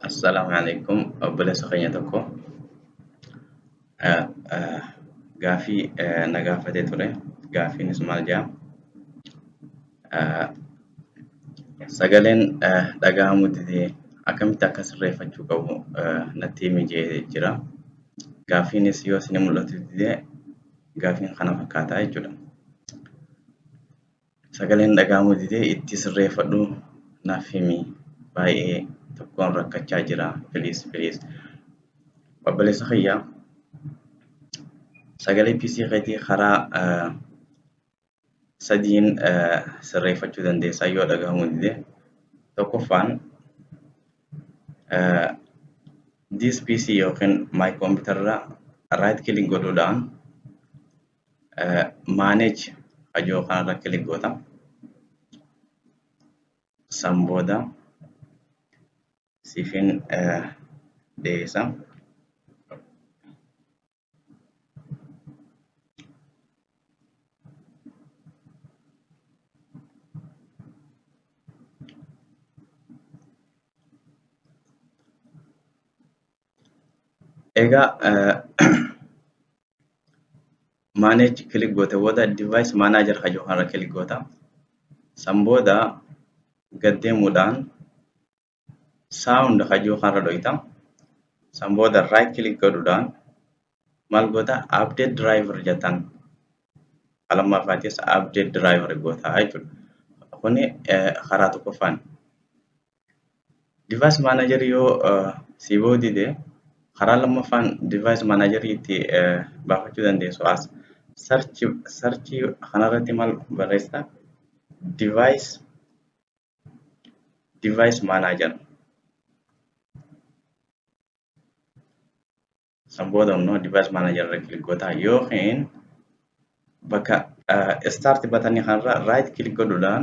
Assalamualaikum obboleessa keenya tokko gaaffii na gaafatee ture. Gaaffiinis maal jedha? Sagaleen dhaga'amuu didee akkamitti akka sirreeffachuu qabu natti himi jedhee jira. Gaaffiinis yoo isin mul'atu didee gaaffiin kana fakkaataa jechuudha. Sagaleen dhaga'amuu didee itti sirreeffadhu naaf himi. Baay'ee tokkoon rakkachaa jira. Please. Obboleessa kiyyaa sagalee PC keetii karaa sadiin sirreeffachuu dandeessaa yoo dhaga'amuu didee. Tokkoffaan this PC yookiin my computer irra right click godhuudhaan manage ajoo kanarra click goota. San booda siifin dhiyeessa. Egaa manage click goote booda device manager ajoo kanarra click goota. San booda gad deemuudhaan sound ajoo kanarra dho'ita. San booda right click godhuudhaan maal goota update driver jettan. Lammaffaatis update driver goota jechuudha. Kuni karaa tokkoffaan. Device manager yoo si boodide karaa lammaffaan device manager itti baafachuu dandeessu as search kanarratti maal barreessita device manager. San booda immoo device manager irra click goota yookiin bakka start batanii kanarra right click godhuudhaan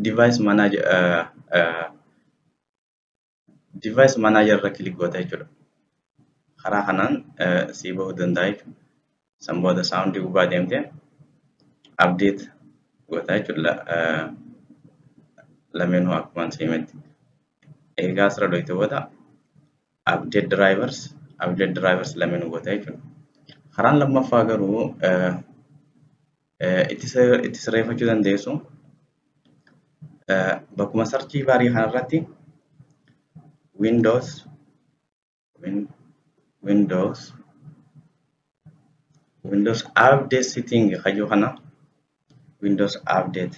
device manager irra click goota jechuudha. Karaa kanaan si bahuu danda'a jechuudha. San booda sound gubbaa deemte update goota jechuudha. Lameenuu akkuma simetti. Egaa asirra dho'ite booda update drivers lameenuu goota jechuudha. Karaan lammaffaa garuu itti sirreeffachuu dandeessu. Bakkuma sarchii baarii kanarratti Windows update setting ajoo kana Windows update.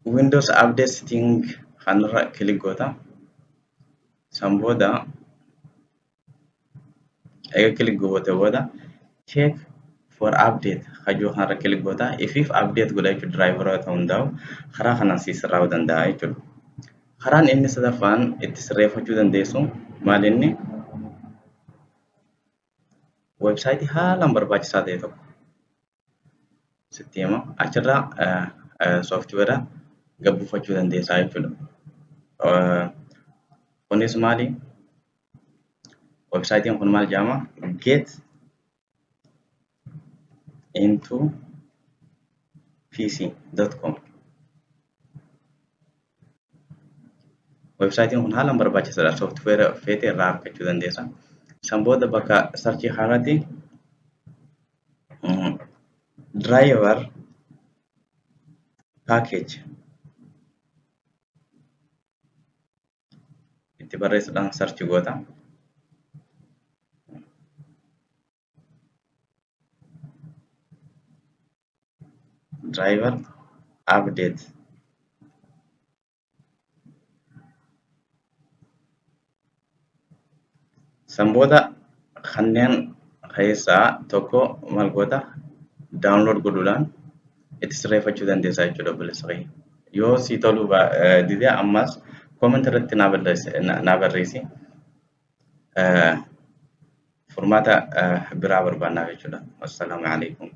Windows update setting kanarra click goota. San booda egaa click goote booda check for update ajoo kanarra click goota. If update godha jechuudha driveroota hundaa'u karaa kanaan si sirraa'uu danda'a jechuudha. Karaan inni sadaffaan itti sirreeffachuu dandeessu maal inni websaayitii haalaan barbaachisaa ta'e tokko sitti hima achirraa sooftiweera gabbuufachuu dandeessaa jechuudha. Kunis maali? Websaayitiin kun maal jedhama? Get into pc.com. Websaayitiin kun haalaan barbaachisaadha. Sooftiweera feetee irraa argachuu dandeessa. San booda bakka sarchii kanarratti driver package itti barreessuudhaan sarchi goota. Driver update. San booda kanneen keessaa tokko maal goota download godhuudhaan itti sirreeffachuu dandeessaa jechuudha obboleessa kiyya. Yoo si toluu didee ammas comment irratti naa barreessi. Furmaata biraa barbaannaaf jechuudha. Assalaamu alaikum.